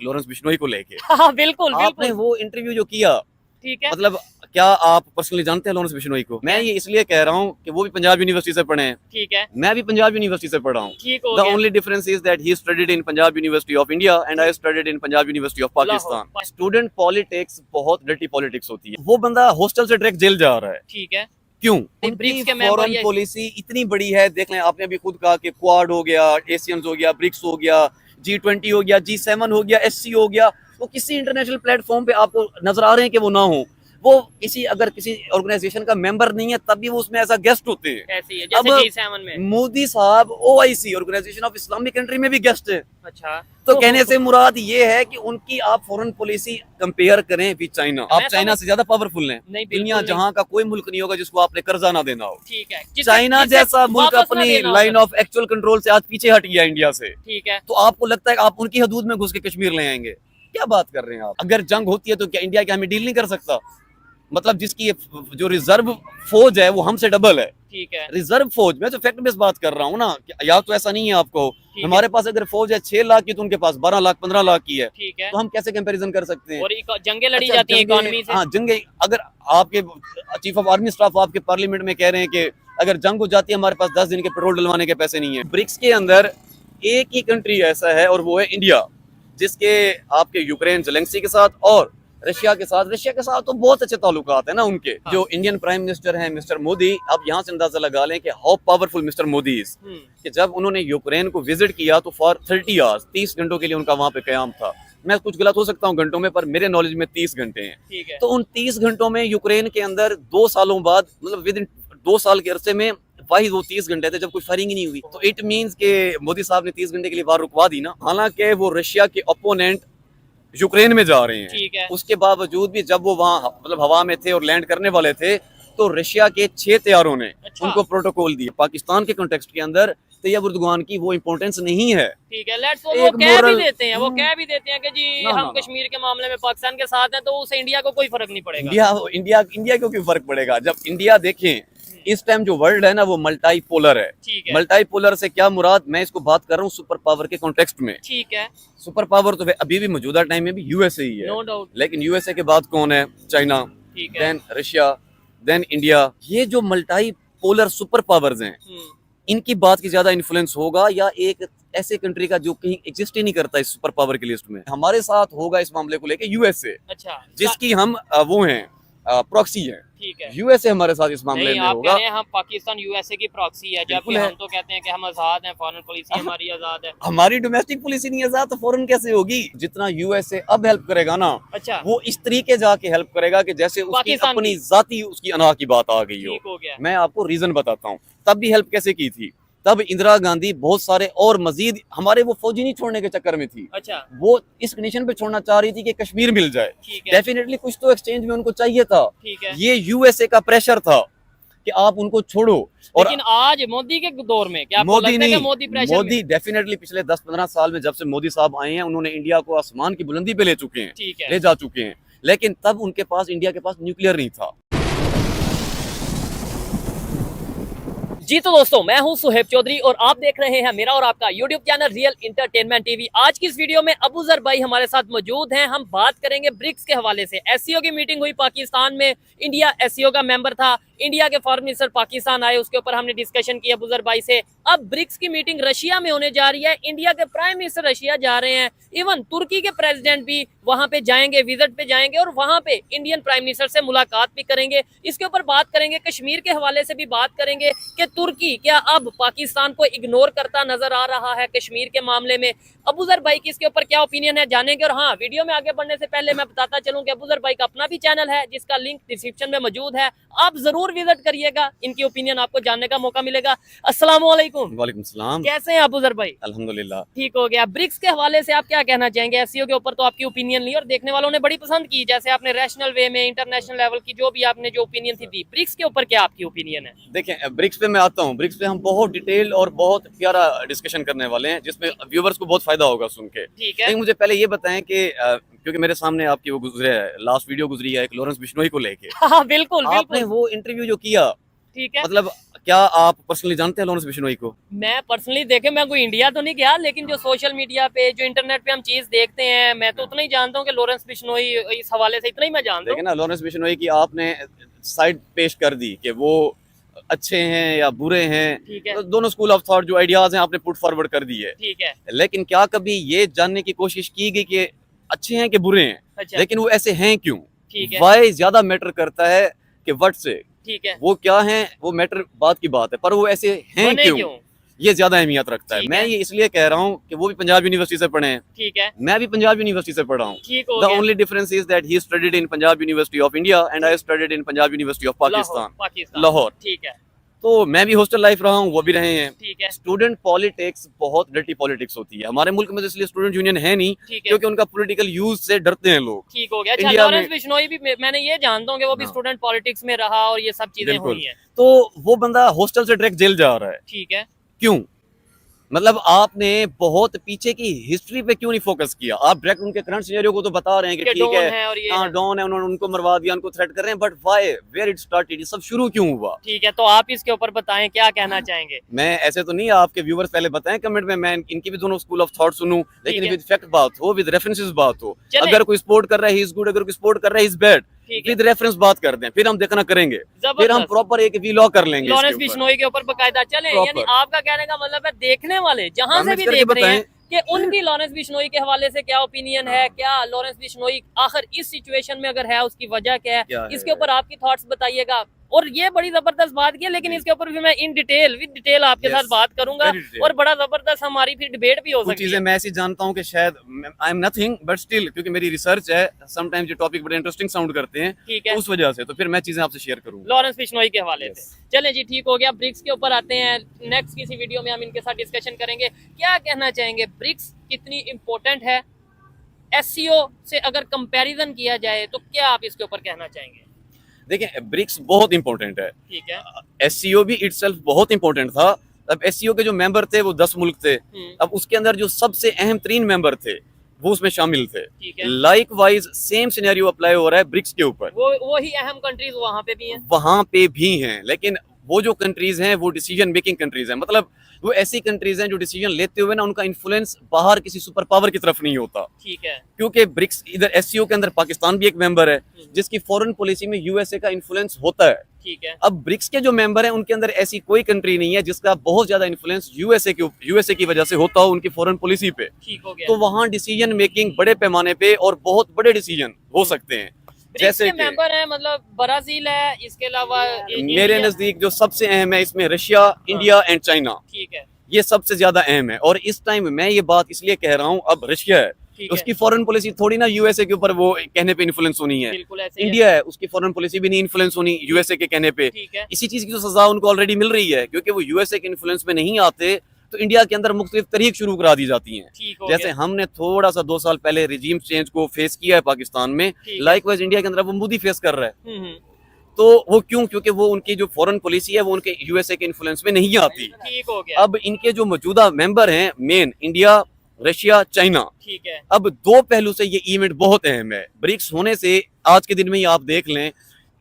Lawrence Bishnoi को लेके। हाँ बिल्कुल आपने बिल्कुल। वो इंटरव्यू जो किया, ठीक है। मतलब क्या आप पर्सनली जानते हैं लॉरेंस बिश्नोई को? मैं ये इसलिए कह रहा हूँ कि वो भी पंजाब यूनिवर्सिटी से पढ़े हैं, ठीक है। मैं भी पंजाब यूनिवर्सिटी से पढ़ा हूँ। ठीक हो द गया। Only difference is that he studied in Punjab university of India and I studied in Punjab university of Pakistan. Lahore. Student politics बहुत डर्टी पॉलिटिक्स होती है। वो बंदा हॉस्टल से डायरेक्ट जेल जा रहा है, ठीक है। क्यों? ब्रिक्स उनकी के मेंबर फॉरेन या पॉलिसी इतनी बड़ी है, देख लें, आपने अभी खुद कहा कि क्वाड हो गया, एशियंस हो गया, ब्रिक्स हो गया, G20 हो गया, G7 हो गया, SC हो गया, वो किसी इंटरनेशनल प्लेटफॉर्म पे आपको नजर आ रहे हैं कि वो ना हो। वो अगर किसी ऑर्गेनाइजेशन का मेंबर नहीं है तब भी वो उसमें ऐसा गेस्ट होते हैं। ऐसी है जैसे अब G7 में। मोदी साहब OIC organisation of Islamic country में भी गेस्ट है। अच्छा। तो कहने से मुराद ये है कि उनकी आप फॉरेन पॉलिसी कंपेयर करें विद चाइना। आप चाइना से ज्यादा पावरफुल हैं। नहीं, दुनिया बिल्कुल जहां का कोई मुल्क नहीं होगा जिसको आपने कर्जा ना देना हो। ठीक है। चाइना जैसा मुल्क अपनी लाइन ऑफ एक्चुअल कंट्रोल से आज पीछे हट गया इंडिया से। ठीक है। तो आपको लगता है कि आप उनकी हदूद में घुस के कश्मीर ले आएंगे? क्या बात कर रहे हैं आप? अगर जंग होती है तो क्या इंडिया क्या हमें डील नहीं कर सकता? मतलब जिसकी जो रिजर्व फौज है वो हमसे डबल है। ठीक है। रिजर्व फौज, मैं तो फैक्ट बेस बात कर रहा हूँ ना, या तो ऐसा नहीं है आपको। हमारे पास अगर फौज है 6 लाख की तो उनके पास 12 लाख 15 लाख की है। ठीक है। तो हम कैसे कंपैरिजन कर सकते हैं? और जंगें लड़ी अच्छा, जाती हैं इकोनॉमी से। हाँ, जंगे अगर आपके चीफ ऑफ आर्मी स्टाफ आपके पार्लियामेंट में कह रहे हैं कि अगर जंग हो जाती है हमारे पास 10 दिन के पेट्रोल डलवाने के पैसे नहीं है। ब्रिक्स के अंदर एक ही कंट्री ऐसा है और वो है इंडिया, जिसके आपके यूक्रेन जेलेंस्की के साथ और रशिया के साथ तो बहुत अच्छे ताल्लुकात है ना उनके। हाँ। जो इंडियन प्राइम मिनिस्टर हैं मिस्टर मोदी, आप यहाँ से अंदाजा लगा लें कि how powerful mister Modi is, कि जब उन्होंने यूक्रेन को विजिट किया तो फॉर 30 आवर्स 30 घंटों के लिए उनका वहां पे कयाम था। मैं कुछ गलत हो सकता हूँ घंटों में, पर मेरे नॉलेज में 30 घंटे हैं। ठीक है। तो उन 30 घंटों में यूक्रेन के अंदर 2 सालों बाद, मतलब विद इन 2 साल के अरसे में वाहिद वो 30 घंटे थे जब कोई फायरिंग ही नहीं हुई। तो इट मींस के मोदी साहब ने 30 घंटे के लिए वार रुकवा दी ना। हालांकि वो रशिया के ओपोनेंट यूक्रेन में जा रहे हैं। ठीक है। उसके बावजूद भी जब वो वहाँ मतलब हवा में थे और लैंड करने वाले थे तो रशिया के 6 तैयारों ने उनको प्रोटोकॉल दिए। पाकिस्तान के कॉन्टेक्स्ट के अंदर तैयब उर्दुगान की वो इम्पोर्टेंस नहीं है। ठीक है। लेट्स वो कह भी देते हैं, वो कह भी देते हैं कि जी हम कश्मीर के मामले में पाकिस्तान के साथ हैं, तो उससे इंडिया को कोई फर्क नहीं पड़ेगा। इंडिया को क्यों फर्क पड़ेगा? जब इंडिया देखें इस टाइम जो वर्ल्ड है ना वो मल्टीपोलर है। ठीक है। मल्टीपोलर से क्या मुराद, मैं इसको बात कर रहा हूँ सुपर पावर के कॉन्टेक्स्ट में। ठीक है। सुपर पावर तो अभी भी मौजूदा टाइम में भी यूएसए ही है, नो डाउट। लेकिन यूएसए के बाद कौन है? China, then Russia, then India. ये जो मल्टीपोलर सुपर पावर्स हैं इनकी बात की ज्यादा इन्फ्लुएंस होगा या एक ऐसे कंट्री का जो कहीं एग्जिस्ट ही नहीं करता इस सुपर पावर की लिस्ट में? हमारे साथ होगा इस मामले को लेके यूएसए। अच्छा। जिसकी हम वो हैं प्रॉक्सी है। ठीक है। यूएसए हमारे साथ इस मामले में आप होगा। कह रहे हैं हम पाकिस्तान यूएसए की प्रॉक्सी है, जबकि हम तो कहते हैं कि हम आजाद हैं, फॉरेन पॉलिसी हमारी आजाद है। हमारी डोमेस्टिक पॉलिसी नहीं आजाद तो फॉरेन कैसे होगी? जितना यूएसए अब हेल्प करेगा ना, अच्छा, वो इस तरीके जाके हेल्प करेगा कि जैसे उसकी अपनी जाती उसकी अना की बात आ गई हो। मैं आपको रीजन बताता हूँ तब भी हेल्प कैसे की थी। तब इंदिरा गांधी बहुत सारे और मजीद हमारे वो फौजी नहीं छोड़ने के चक्कर में थी। अच्छा। वो इस कंडीशन पे छोड़ना चाह रही थी कि कश्मीर मिल जाए। डेफिनेटली कुछ तो एक्सचेंज में उनको चाहिए था। ये यूएसए का प्रेशर था कि आप उनको छोड़ो। और लेकिन आज मोदी के दौर में क्या मोदी नहीं, मोदी डेफिनेटली पिछले 10-15 साल में जब से मोदी साहब आए हैं उन्होंने इंडिया को आसमान की बुलंदी पे ले चुके हैं, ले जा चुके हैं। लेकिन तब उनके पास, इंडिया के पास न्यूक्लियर नहीं था। जी तो दोस्तों, मैं हूं सुहेब चौधरी और आप देख रहे हैं मेरा और आपका YouTube channel real entertainment TV. आज की इस वीडियो में अबूजर भाई हमारे साथ मौजूद हैं। हम बात करेंगे ब्रिक्स के हवाले से। एससीओ की मीटिंग हुई पाकिस्तान में, इंडिया एससीओ का मेंबर था, इंडिया के फॉरेन मिनिस्टर पाकिस्तान आए, उसके ऊपर हमने डिस्कशन किया अबूजर भाई से। अब ब्रिक्स की मीटिंग रशिया में होने जा रही है, इंडिया के प्राइम मिनिस्टर रशिया जा रहे हैं, इवन तुर्की के प्रेसिडेंट भी वहां पे जाएंगे, विजिट पे जाएंगे और वहां पे इंडियन प्राइम मिनिस्टर से मुलाकात भी करेंगे। इसके ऊपर बात करेंगे, कश्मीर के हवाले से भी बात करेंगे कि तुर्की क्या अब पाकिस्तान को इग्नोर करता नजर आ रहा है कश्मीर के मामले में। अबूजर भाई की इसके ऊपर क्या ओपिनियन है जानेंगे। और हाँ, वीडियो में आगे बढ़ने से पहले मैं बताता चलूं कि अबूजर भाई का अपना भी चैनल है जिसका लिंक डिस्क्रिप्शन में मौजूद है, आप जरूर विजिट करिएगा, इनकी ओपिनियन आपको जानने का मौका मिलेगा। अस्सलाम वालेकुम। वालेकुम सलाम। कैसे हैं अबूजर भाई? अल्हम्दुलिल्लाह ठीक हो गया। ब्रिक्स के हवाले से आप क्या कहना चाहेंगे? एससीओ के ऊपर तो आपकी ओपिनियन ली और देखने वालों ने बड़ी पसंद की, जैसे आपने रैशनल वे में इंटरनेशनल लेवल की जो भी आपने जो ओपिनियन थी दी। ब्रिक्स के ऊपर क्या आपकी ओपिनियन है? देखें, ब्रिक्स पे मैं आता हूँ। ब्रिक्स पे हम बहुत डिटेल और बहुत प्यारा डिस्कशन करने वाले हैं जिसमें व्यूवर्स को बहुत फायदा होगा सुन के। ठीक है। लेकिन मुझे पहले ये बताएं कि क्योंकि मेरे सामने आपकी वो गुजरे है, लास्ट वीडियो गुजरी है एक लॉरेंस बिश्नोई को लेके। हाँ बिल्कुल। आपने वो इंटरव्यू जो किया, ठीक है। मतलब क्या आप पर्सनली जानते हैं लॉरेंस बिश्नोई को? मैं पर्सनली देखे, मैं कोई इंडिया तो नहीं गया, लेकिन जो सोशल मीडिया पे, जो इंटरनेट पे हम चीज देखते हैं, मैं तो उतना ही जानता हूँ कि लॉरेंस बिश्नोई, इस हवाले से इतना ही मैं जानता देखिए हूँ। ना, लॉरेंस बिश्नोई की आपने साइड पेश कर दी कि वो अच्छे हैं या बुरे हैं, ठीक है। तो दोनों स्कूल ऑफ थॉट जो आइडियाज हैं आपने पुट फॉरवर्ड कर दिए। ठीक है। लेकिन क्या कभी ये जानने की कोशिश की गई कि अच्छे हैं कि बुरे हैं? अच्छा। लेकिन वो ऐसे हैं क्यों? ठीक है। वाई ज्यादा मैटर करता है कि व्हाट से। ठीक है। वो क्या हैं वो मैटर बात की बात है, पर वो ऐसे हैं क्यों, ये ज्यादा अहमियत रखता है। मैं ये इसलिए कह रहा हूँ कि वो भी पंजाब यूनिवर्सिटी से पढ़े हैं, ठीक है, मैं भी पंजाब यूनिवर्सिटी से पढ़ा हूँ। ठीक हो द गया। Only difference is that he studied in Punjab university of India and I studied in Punjab university of Pakistan, Lahore. ठीक है। तो मैं भी हॉस्टल लाइफ रहा हूँ, वो भी रहे हैं। ठीक है। स्टूडेंट पॉलिटिक्स बहुत डर्टी पॉलिटिक्स होती है हमारे मुल्क में, तो इसलिए स्टूडेंट यूनियन है नहीं, क्योंकि उनका पॉलिटिकल यूज से डरते हैं लोग। ठीक हो गया। अच्छा, लॉरेंस बिश्नोई भी मैंने ये जानता हूँ कि वो भी स्टूडेंट पॉलिटिक्स में रहा और ये सब चीजें हुई हैं। तो वो बंदा हॉस्टल से डायरेक्ट जेल जा रहा है। ठीक है। क्यों? मतलब आपने बहुत पीछे की हिस्ट्री पे क्यों नहीं फोकस किया? आप डायरेक्ट उनके करंट सिनेरियो को तो बता रहे हैं कि ठीक है, हाँ डॉन है, उन्होंने उनको मरवा दिया, उनको थ्रेट कर रहे हैं, but why, where it started, ये सब शुरू क्यों हुआ? ठीक है, तो आप इसके ऊपर बताएं, क्या कहना चाहेंगे? मैं ऐसे तो नहीं, आपके व्यूवर्स पहले बताएं कमेंट में, मैं इनकी भी दोनों स्कूल ऑफ थॉट सुनूं, लेकिन विद फैक्ट बात हो, विद रेफरेंसेस बात हो। अगर कोई सपोर्ट कर रहा है ही इज गुड, अगर कोई सपोर्ट कर रहा है he is bad, with reference बात कर दें, फिर हम देखना करेंगे, फिर हम प्रॉपर एक वीलॉग कर लेंगे लॉरेंस बिश्नोई के ऊपर बकायदा चले। यानी आपका कहने का मतलब है देखने वाले जहां से भी देख रहे हैं कि उनकी लॉरेंस बिश्नोई के हवाले से क्या ओपिनियन है, क्या लॉरेंस बिश्नोई आखिर इस सिचुएशन में अगर है उसकी वजह क्या है, इसके ऊपर आपकी थॉट्स बताइएगा। और ये बड़ी जबरदस्त बात की है, लेकिन इसके ऊपर भी मैं इन डिटेल विद डिटेल आपके साथ बात करूंगा और बड़ा जबरदस्त हमारी फिर डिबेट भी हो सकती है। चीजें मैं ऐसी जानता हूं कि शायद I am nothing but still, क्योंकि मेरी रिसर्च है, समटाइम्स ये टॉपिक बड़े इंटरेस्टिंग साउंड करते हैं, ठीक है, उस वजह से तो फिर मैं चीजें आपसे शेयर करूंगा लॉरेंस बिश्नोई के हवाले से। चलें जी, ठीक हो गया। ब्रिक्स के ऊपर आते हैं, नेक्स्ट किसी वीडियो में हम इनके साथ डिस्कशन करेंगे। क्या कहना चाहेंगे, ब्रिक्स कितनी इंपॉर्टेंट है? एससीओ से अगर कंपैरिजन किया जाए तो क्या आप इसके ऊपर कहना चाहेंगे? देखिए, ब्रिक्स बहुत इंपॉर्टेंट है, ठीक है। एससीओ भी इटसेल्फ बहुत इंपॉर्टेंट था। अब एससीओ के जो मेंबर थे वो 10 मुल्क थे, अब उसके अंदर जो सबसे अहम 3 मेंबर थे वो उसमें शामिल थे। Like wise same scenario apply हो रहा है ब्रिक्स के ऊपर। वो ही अहम कंट्रीज वहां पे भी हैं, वहां पे भी हैं, लेकिन वो जो कंट्रीज हैं वो डिसीजन मेकिंग कंट्रीज हैं, मतलब वो ऐसी कंट्रीज हैं जो डिसीजन लेते हुए ना उनका इन्फ्लुएंस बाहर किसी सुपर पावर की तरफ नहीं होता। ठीक है। क्योंकि ब्रिक्स इधर एससीओ के अंदर पाकिस्तान भी एक मेंबर है जिसकी फॉरेन पॉलिसी में यूएसए का इन्फ्लुएंस होता है। ठीक है। अब ब्रिक्स के जो मेंबर हैं उनके अंदर ऐसी कोई कंट्री नहीं है जिसका बहुत ज्यादा इन्फ्लुएंस यूएसए की वजह से होता हो उनकी फॉरेन पॉलिसी पे। ठीक हो गया। तो वहाँ डिसीजन मेकिंग बड़े पैमाने पे और बहुत बड़े डिसीजन हो सकते हैं। जैसे मेंबर है, मतलब ब्राजील है, इसके अलावा मेरे नजदीक जो सबसे अहम है इसमें रशिया, इंडिया एंड चाइना, ठीक है, ये सबसे ज्यादा अहम है। और इस टाइम मैं ये बात इसलिए कह रहा हूँ, अब रशिया है उसकी फॉरेन पॉलिसी थोड़ी ना यूएसए के ऊपर वो कहने पे इन्फ्लुएंस होनी है। इंडिया है उसकी फॉरेन पॉलिसी भी नहीं इन्फ्लुएंस होनी यूएसए के कहने पे। इसी चीज की तो सजा उनको ऑलरेडी मिल रही है, क्योंकि वो यूएसए के इन्फ्लुएंस में नहीं आते तो इंडिया के अंदर मुख्तलिफ तरीक शुरू करा दी जाती हैं। जैसे हमने थोड़ा सा 2 साल पहले रिजीम चेंज को फेस किया है पाकिस्तान में, लाइकवाइज इंडिया के अंदर वो मोदी फेस कर रहा है। तो वो क्यों? क्योंकि वो उनकी जो फॉरेन पॉलिसी है वो उनके यूएसए के इन्फ्लुएंस में नहीं आती। ठीक हो गया। अब इनके जो मौजूदा मेंबर हैं मेन, इंडिया, रशिया, चाइना, ठीक है। अब 2 पहलू से ये इवेंट बहुत अहम है। ब्रिक्स होने से आज के दिन में ही आप देख लें,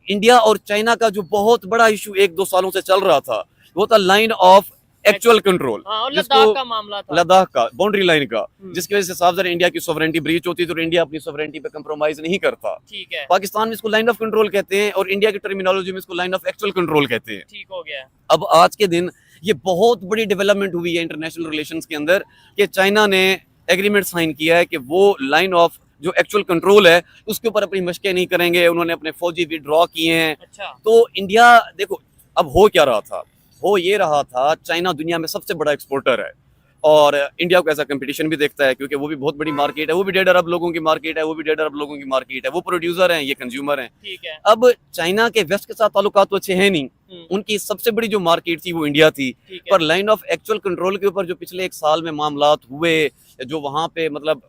इंडिया और चाइना का जो बहुत बड़ा इशू 1-2 सालों से चल रहा था वो था line of actual control, Ladakh का मामला था, लद्दाख का बाउंड्री लाइन का, जिसकी वजह से साफ ज़ाहिर इंडिया की सोवरेनिटी ब्रीच होती तो इंडिया अपनी सोवरेनिटी पे कंप्रोमाइज नहीं करता। ठीक है। पाकिस्तान में इसको लाइन ऑफ कंट्रोल कहते हैं और इंडिया की टर्मिनोलॉजी में इसको लाइन ऑफ एक्चुअल कंट्रोल कहते हैं। ठीक हो गया। अब आज के दिन ये बहुत बड़ी डेवलपमेंट हुई है इंटरनेशनल रिलेशंस के अंदर कि चाइना ने एग्रीमेंट साइन किया है कि वो लाइन ऑफ जो एक्चुअल कंट्रोल है उसके ऊपर अपनी मशकें नहीं करेंगे, उन्होंने अपने फौजी विड्रॉ किए हैं। अच्छा। तो इंडिया देखो अब हो क्या रहा था, हो ये रहा था चाइना दुनिया में सबसे बड़ा एक्सपोर्टर है और इंडिया को ऐसा कंपटीशन भी देखता है, क्योंकि वो भी बहुत बड़ी मार्केट है, वो भी 1.5 अरब लोगों की मार्केट है, वो भी 1.5 अरब लोगों की मार्केट है, वो प्रोड्यूसर हैं, ये कंज्यूमर हैं। ठीक है। अब चाइना के वेस्ट के साथ ताल्लुकात तो अच्छे हैं नहीं, उनकी सबसे बड़ी जो मार्केट थी वो इंडिया थी, पर लाइन ऑफ एक्चुअल कंट्रोल के ऊपर जो पिछले 1 साल में मामलात हुए, जो वहां पे मतलब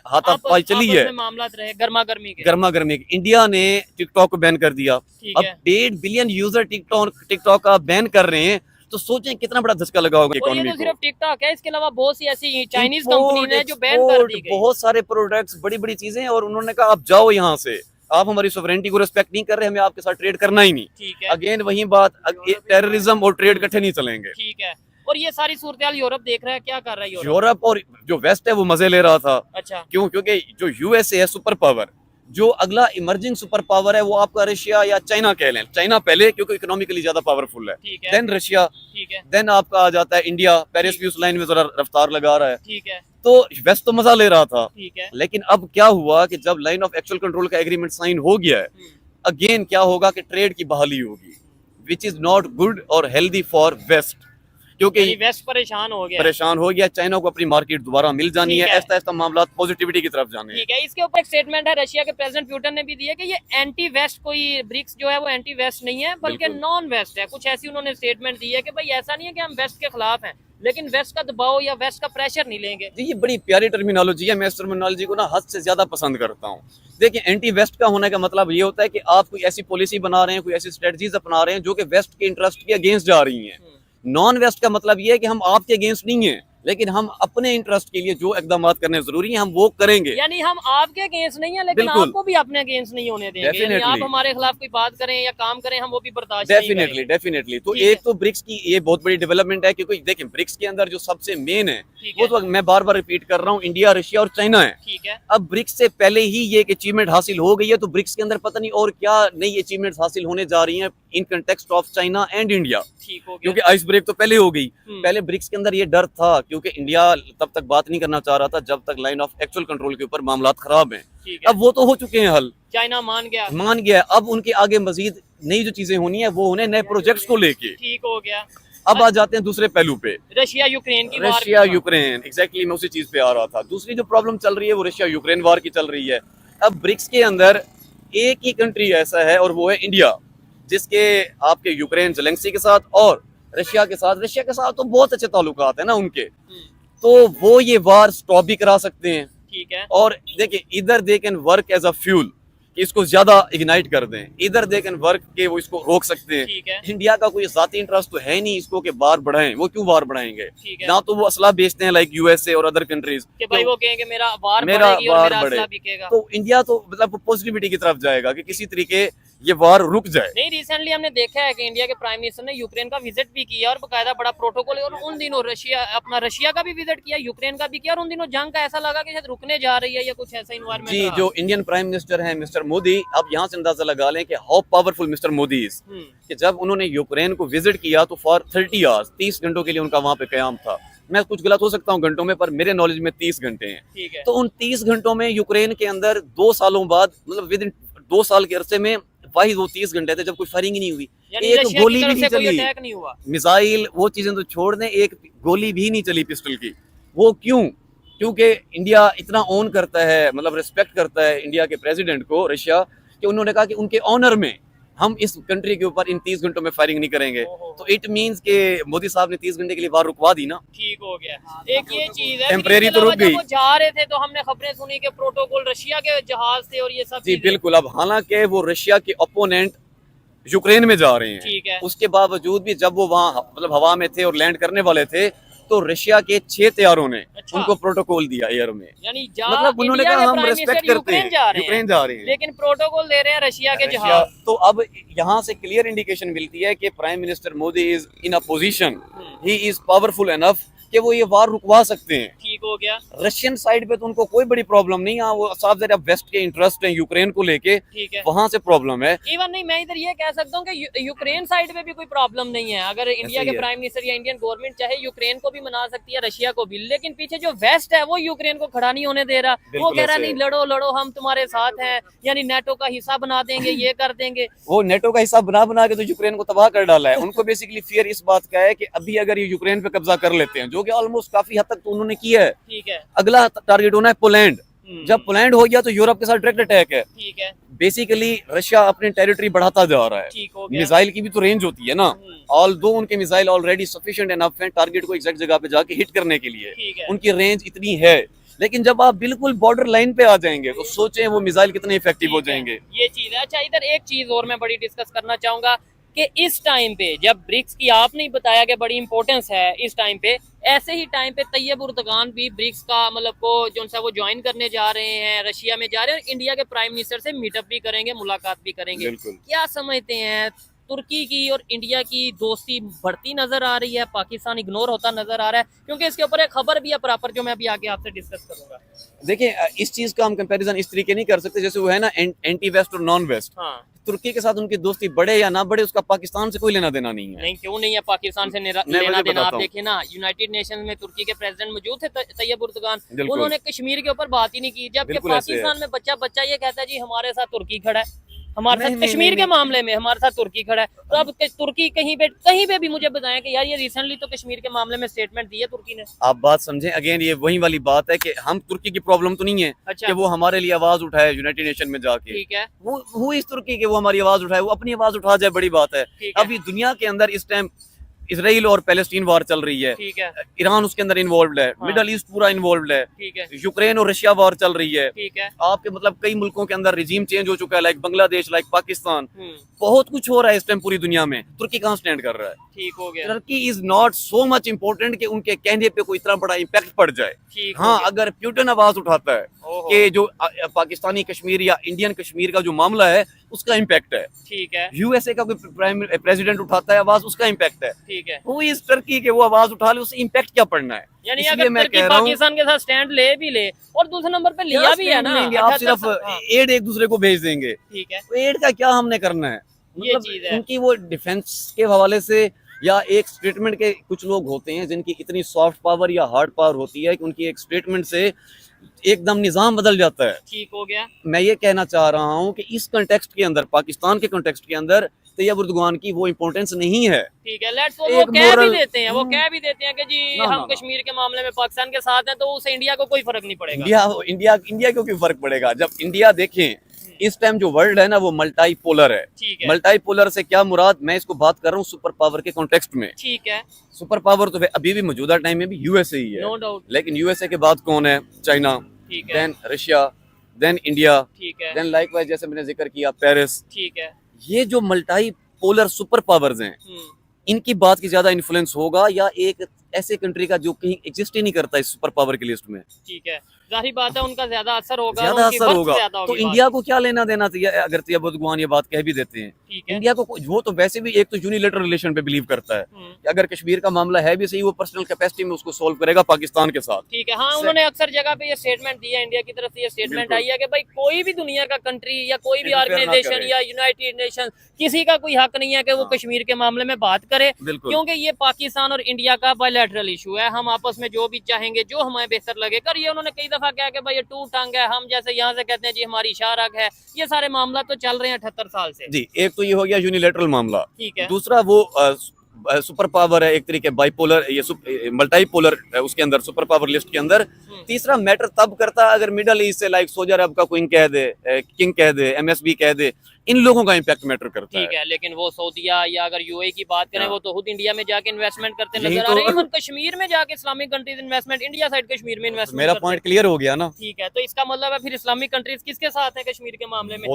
हाथापाई चली है, मामलात रहे गर्मा गर्मी के, इंडिया ने टिकटॉक को बैन कर दिया। अब 1.5 बिलियन यूजर टिकटॉक का बैन कर रहे हैं, तो सोचें कितना बड़ा धक्का लगा होगा इकोनॉमी को। सिर्फ टिकटॉक है, इसके अलावा बहुत सी ऐसी चाइनीज कंपनी है जो बैन कर दी गई, बहुत सारे प्रोडक्ट्स, बड़ी बड़ी चीजें, और उन्होंने कहा आप जाओ यहाँ से, आप हमारी सोवरेनिटी को रिस्पेक्ट नहीं कर रहे, हमें आपके साथ ट्रेड करना ही नहीं। ठीक है, अगेन वही बात, टेररिज्म और ट्रेड इकट्ठे नहीं चलेंगे। ठीक है। और ये सारी सूरत यूरोप देख रहा है, क्या कर रहा है यूरोप? यूरोप और जो वेस्ट है वो मजे ले रहा था। अच्छा, क्यों? क्योंकि जो यूएसए है सुपर पावर, जो अगला इमर्जिंग सुपर पावर है वो आपका रशिया या चाइना कह लें। चाइना पहले क्योंकि इकोनॉमिकली ज्यादा पावरफुल है, ठीक है, देन रशिया, ठीक है, देन आपका आ जाता है इंडिया। पेरिस भी उस लाइन में जरा रफ्तार लगा रहा है। ठीक है, तो वेस्ट तो मजा ले रहा था, ठीक है। लेकिन अब क्या हुआ कि जब लाइन ऑफ एक्चुअल कंट्रोल का एग्रीमेंट साइन हो गया है, अगेन क्या होगा कि ट्रेड की बहाली होगी, विच इज नॉट गुड और हेल्दी फॉर वेस्ट। क्योंकि वेस्ट परेशान हो गया, चाइना को अपनी मार्केट दोबारा मिल जानी है। ऐसा ऐसा मामला पॉजिटिविटी की तरफ जाने हैं। ठीक है। इसके ऊपर एक स्टेटमेंट है रशिया के प्रेसिडेंट पुतिन ने भी दिया कि ये एंटी वेस्ट, कोई ब्रिक्स जो है वो एंटी वेस्ट नहीं है बल्कि नॉन वेस्ट है। कुछ ऐसी उन्होंने स्टेटमेंट दी है कि भाई ऐसा नहीं है कि हम वेस्ट के खिलाफ हैं, लेकिन वेस्ट का दबाव या वेस्ट का प्रेशर नहीं लेंगे। जी ये बड़ी प्यारी टर्मिनोलॉजी है, मैं इस टर्मिनोलॉजी को ना हद से ज्यादा पसंद करता हूँ। देखिए एंटी वेस्ट का होने का मतलब ये होता है कि आप कोई ऐसी पॉलिसी बना रहे हैं, कोई ऐसी स्ट्रेटजीज अपना रहे हैं जो कि वेस्ट के इंटरेस्ट के अगेंस्ट जा रही हैं। नॉन वेस्ट का मतलब ये है कि हम आपके अगेंस्ट नहीं है, लेकिन हम अपने इंटरेस्ट के लिए जो इकदाम करने जरूरी है हम वो करेंगे। यानी हम आपके अगेंस्ट नहीं है, लेकिन आपको भी अपने अगेंस्ट नहीं होने देंगे। यानी आप हमारे खिलाफ कोई बात करें या काम करें, हम वो भी बर्दाश्त नहीं करेंगे। डेफिनेटली। तो एक तो ब्रिक्स की ये बहुत बड़ी डेवलपमेंट है, क्योंकि देखिए ब्रिक्स के अंदर जो सबसे मेन है वो तो मैं बार बार रिपीट कर रहा हूँ, इंडिया, रशिया और चाइना है। ठीक है। अब ब्रिक्स से पहले ही ये अचीवमेंट हासिल हो गई है, तो ब्रिक्स के अंदर पता नहीं और क्या नई अचीवमेंट हासिल होने जा रही है in context of China and India. ठीक हो गया। क्योंकि आइस ब्रेक तो पहले हो गई। पहले ब्रिक्स के अंदर ये डर था, क्योंकि इंडिया तब तक बात नहीं करना चाह रहा था जब तक लाइन ऑफ एक्चुअल कंट्रोल के ऊपर मामला खराब हैं। अब वो तो हो चुके हैं हल, चाइना मान गया। अब उनके आगे मजीद नई जो चीजें होनी है वो होने नए प्रोजेक्ट्स को लेके। ठीक हो गया। अब आ जाते हैं दूसरे पहलू पे, रशिया यूक्रेन की। एग्जैक्टली मैं उसी चीज पे आ रहा था। दूसरी जो प्रॉब्लम चल रही है वो रशिया यूक्रेन वार की चल रही है। अब ब्रिक्स के अंदर एक ही कंट्री ऐसा है और वो है इंडिया, जिसके आपके यूक्रेन जेलेंस्की के साथ और रशिया के साथ तो बहुत अच्छे ताल्लुकात है ना उनके, तो वो ये वार स्टॉप भी करा सकते हैं। ठीक है। और देखिए इधर they can work as a fuel कि इसको ज्यादा इग्नाइट कर दें, इधर दे कैन वर्क के वो इसको रोक सकते हैं। ठीक है। इंडिया का कोई जाती इंटरेस्ट तो है नहीं इसको कि बार बढ़ाएं, वो क्यों बार बढ़ाएंगे? ना तो वो असला बेचते हैं लाइक यूएसए और अदर कंट्रीज कि भाई वो कहेंगे मेरा वार मेरा बढ़ेगी और मेरा बढ़े, असला बिकेगा। तो इंडिया तो मतलब पॉजिटिविटी की तरफ जाएगा कि किसी तरीके ये वार रुक जाए। नहीं, रिसेंटली हमने देखा है कि इंडिया के प्राइम मिनिस्टर ने यूक्रेन का विजिट भी किया और बकायदा बड़ा प्रोटोकॉल, और उन दिनों रशिया का भी विजिट किया, यूक्रेन का भी किया, और उन दिनों जंग का ऐसा लगा कि शायद रुकने जा रही है या कुछ ऐसा इन्वायरमेंट। जी जो इंडियन प्राइम मिनिस्टर हैं मिस्टर मोदी, आप यहाँ से अंदाजा लगा लें कि how powerful mister Modi is, कि जब उन्होंने यूक्रेन को विजिट किया तो फॉर 30 आवर्स 30 घंटों के लिए उनका वहाँ पे कयाम था। मैं कुछ गलत हो सकता हूँ घंटों में, पर मेरे नॉलेज में 30 घंटे हैं। ठीक है। तो उन 30 घंटों में यूक्रेन के अंदर 2 सालों बाद, मतलब विद इन 2 साल के अरसे में वाहिद वो 30 घंटे थे जब कोई फायरिंग ही नहीं हुई, एक गोली भी नहीं चली, नहीं हुआ, मिसाइल वो चीजें तो छोड़ दें, एक गोली भी नहीं चली पिस्टल की। वो क्यों? क्योंकि इंडिया इतना ऑन करता है, मतलब रिस्पेक्ट करता है इंडिया के प्रेसिडेंट को रशिया, कि उन्होंने कहा कि उनके ऑनर में हम इस कंट्री के ऊपर इन 30 घंटों में फायरिंग नहीं करेंगे। तो इट मींस के मोदी साहब ने 30 घंटे के लिए वार रुकवा दी ना। ठीक हो गया। एक ये चीज है, टेम्परेरी तो रुक गई। वो जा रहे थे तो हमने खबरें सुनी कि प्रोटोकॉल रशिया के जहाज थे और ये सब। जी बिल्कुल। अब हालांकि वो रशिया के ओपोनेंट यूक्रेन में जा रहे हैं, ठीक है, उसके बावजूद भी जब वो वहाँ मतलब हवा में थे और लैंड करने वाले थे तो रशिया के 6 तैयारों ने उनको प्रोटोकॉल दिया एयर में। यानी मतलब उन्होंने कहा हम रिस्पेक्ट करते हैं, यूक्रेन जा रहे हैं, लेकिन प्रोटोकॉल दे रहे हैं रशिया के जहाज। तो अब यहाँ से क्लियर इंडिकेशन मिलती है कि prime minister Modi is in a position, he is powerful enough कि वो ये वार रुकवा सकते हैं। ठीक हो गया। रशियन साइड पे तो उनको कोई बड़ी प्रॉब्लम नहीं है, वो साफ ज़रा वेस्ट के इंटरेस्ट है यूक्रेन को लेके, वहां से प्रॉब्लम है। इवन नहीं, मैं इधर ये कह सकता हूँ कि यूक्रेन साइड पे भी कोई प्रॉब्लम नहीं है। अगर इंडिया के प्राइम मिनिस्टर या इंडियन गवर्नमेंट चाहे यूक्रेन को भी मना सकती है, रशिया को भी, लेकिन पीछे जो वेस्ट है वो यूक्रेन को खड़ा नहीं होने दे रहा। वो कह रहा नहीं लड़ो लड़ो हम तुम्हारे साथ हैं, यानी नेटो का हिस्सा बना देंगे, ये कर देंगे। वो नेटो का हिस्सा बना के तो यूक्रेन को तबाह कर डाला है। उनको बेसिकली फियर इस बात का है कि अभी अगर ये यूक्रेन पे कब्जा कर लेते हैं, जो कि ऑलमोस्ट काफी तक तो उन्होंने किया है, ठीक है, अगला टारगेट होना है पोलैंड। जब पोलैंड हो गया तो यूरोप के साथ डायरेक्ट अटैक है। ठीक है। बेसिकली रशिया अपनी टेरिटरी बढ़ाता जा रहा है। मिसाइल की भी तो रेंज होती है ना, ऑल्दो उनके मिसाइल ऑलरेडी सफिशिएंट एनफ हैं टारगेट को एग्जैक्ट जगह पे जाके हिट करने के लिए, उनकी रेंज इतनी है। लेकिन जब आप बिल्कुल बॉर्डर लाइन पे आ जाएंगे तो सोचें वो मिसाइल कितने इफेक्टिव हो जाएंगे। ये चीज है। अच्छा, इधर एक चीज और मैं बड़ी डिस्कस करना चाहूंगा। कि इस टाइम पे जब ब्रिक्स की आपने ही बताया कि बड़ी इंपॉर्टेंस है इस टाइम पे, ऐसे ही टाइम पे तैयब उर्दगान भी ब्रिक्स का मतलब को जो सा वो ज्वाइन करने जा रहे हैं, रशिया में जा रहे हैं और इंडिया के प्राइम मिनिस्टर से मीटअप भी करेंगे, मुलाकात भी करेंगे। क्या समझते हैं, तुर्की की और इंडिया की दोस्ती बढ़ती नजर आ रही है, पाकिस्तान इग्नोर होता नजर आ रहा है? क्योंकि इसके ऊपर एक खबर भी है प्रॉपर जो मैं अभी आगे आपसे डिस्कस करूंगा। देखिए, इस चीज का हम कंपैरिजन इस तरीके नहीं कर सकते जैसे वो है ना एंटी वेस्ट और नॉन वेस्ट। हाँ, तुर्की के साथ उनकी दोस्ती बढ़े या ना बढ़े, उसका पाकिस्तान से कोई लेना देना नहीं है। नहीं, क्यों नहीं है पाकिस्तान से लेना देना? आप देखें ना, यूनाइटेड नेशन में तुर्की के प्रेसिडेंट मौजूद थे तैयब उर्दगान, उन्होंने कश्मीर के ऊपर बात ही नहीं की, जबकि पाकिस्तान में बच्चा ये कहता है जी हमारे साथ तुर्की खड़ा है, हमारे साथ कश्मीर के मामले में हमारे साथ तुर्की खड़ा है। तो अब तुर्की कहीं पे भी मुझे बताएं कि यार ये रिसेंटली तो कश्मीर के मामले में स्टेटमेंट दी है तुर्की ने। आप बात समझें, अगेन ये वही वाली बात है कि हम तुर्की की प्रॉब्लम तो नहीं है अच्छा, कि वो हमारे लिए आवाज उठाए यूनाइटेड नेशन में जाके। ठीक है, वो इस तुर्की के वो हमारी आवाज उठाए, वो अपनी आवाज उठा जाए, बड़ी बात है। अभी दुनिया के अंदर इस टाइम इसराइल और पैलेस्टीन वार चल रही है, ठीक है, ईरान उसके अंदर इन्वॉल्व है, हाँ, मिडल ईस्ट पूरा इन्वॉल्व है, ठीक है, यूक्रेन और रशिया वार चल रही है, ठीक है, आपके मतलब कई मुल्कों के अंदर रिजीम चेंज हो चुका है, लाइक बांग्लादेश, लाइक पाकिस्तान, बहुत कुछ हो रहा है इस टाइम पूरी दुनिया में। तुर्की कहाँ स्टैंड कर रहा है? ठीक हो गया। Turkey is not so much important कि उनके कहने पे कोई इतना बड़ा इम्पैक्ट पड़ जाए। हाँ, अगर प्यूटन आवाज उठाता है कि जो पाकिस्तानी कश्मीर या इंडियन कश्मीर का जो मामला है उसका इम्पैक्ट है, ठीक है, यूएसए का कोई प्राइम प्रेसिडेंट उठाता है आवाज, उसका इम्पैक्ट है, ठीक है, वो इस टर्की के वो आवाज उठा ले, उससे इम्पैक्ट क्या पड़ना है? यानी अगर तुर्की पाकिस्तान के साथ स्टैंड ले भी ले और दूसरे नंबर पे लिया भी है ना, आप सिर्फ एड एक दूसरे को भेज देंगे, ठीक है, एड का क्या हमने करना है? ये चीज है। उनकी वो डिफेंस के हवाले से या एक स्टेटमेंट के कुछ लोग होते हैं जिनकी इतनी सॉफ्ट पावर या हार्ड पावर होती है कि उनकी एक स्टेटमेंट से एकदम निजाम बदल जाता है। ठीक हो गया। मैं ये कहना चाह रहा हूँ कि इस कॉन्टेक्स्ट के अंदर, पाकिस्तान के कॉन्टेक्स्ट के अंदर तैयब उर्दगान की वो इम्पोर्टेंस नहीं है। ठीक है, लेट्स वो कह भी देते हैं, वो कह भी देते हैं कि जी हम कश्मीर के मामले में पाकिस्तान के साथ हैं, तो उससे इंडिया को कोई फर्क नहीं पड़ेगा। इंडिया को क्यों फर्क पड़ेगा? जब इंडिया देखें, इस टाइम जो वर्ल्ड है ना वो मल्टी पोलर है। मल्टी पोलर से क्या मुराद, मैं इसको बात कर रहा हूँ सुपर पावर के कॉन्टेक्स्ट में। ठीक है, सुपर पावर तो अभी भी मौजूदा टाइम में भी यूएसए ही है, नो डाउट, लेकिन यूएसए के बाद कौन है? China, then Russia, then India, then likewise जैसे मैंने जिक्र किया पेरिस। ठीक है, ये जो मल्टी पोलर सुपर पावर्स हैं, इनकी बात की ज्यादा इन्फ्लुएंस होगा या एक ऐसे कंट्री का जो कहीं एग्जिस्ट ही नहीं करता इस सुपर पावर की लिस्ट में? ठीक है, जाहिर बात है उनका ज्यादा असर होगा, तो इंडिया को क्या लेना देना चाहिए? अगर तैयब उर्दगान ये बात कह भी देते हैं, इंडिया को वो तो वैसे भी एक तो यूनिलेटरल रिलेशन पे बिलीव करता है कि अगर कश्मीर का मामला है भी सही, वो पर्सनल कैपेसिटी में उसको सोल्व करेगा पाकिस्तान के साथ। ठीक है, हाँ, उन्होंने अक्सर जगह पे ये स्टेटमेंट दिया, इंडिया की तरफ से ये स्टेटमेंट आई है कि भाई कोई भी दुनिया का कंट्री या कोई भी ऑर्गेनाइजेशन या यूनाइटेड नेशन, किसी का कोई हक नहीं है कि वो कश्मीर के मामले में बात करे, क्योंकि ये पाकिस्तान और इंडिया का बायलैटरल इशू है। हम आपस में जो भी चाहेंगे, जो हमें बेहतर लगे करिए। उन्होंने कई दफा कहा कि भाई ये टू टंग है, हम जैसे यहाँ से कहते हैं जी हमारी शाहरग है। ये सारे मामला तो चल रहे हैं 78 साल से। जी, एक तो ये हो गया यूनिलेटरल मामला, ठीक है, दूसरा वो सुपर पावर है एक तरीके बाइपोलर, ये मल्टीपोलर उसके अंदर सुपर पावर लिस्ट के अंदर। तीसरा मैटर तब करता है अगर मिडल ईस्ट से लाइक सऊदी अरब का क्वीन कह दे, किंग कह दे, एमएसबी कह दे, इन लोगों का इम्पैक्ट मैटर करता है। ठीक है, लेकिन वो सऊदीया या अगर यूएई की बात करें, वो तो खुद इंडिया में जाके इन्वेस्टमेंट करते नजर आ रहे हैं। इवन कश्मीर में जाके Islamic countries investment, India side Kashmir में इन्वेस्टमेंट। मेरा पॉइंट क्लियर हो गया ना? ठीक है, तो इसका मतलब है फिर इस्लामिक कंट्रीज किसके साथ है कश्मीर के मामले में?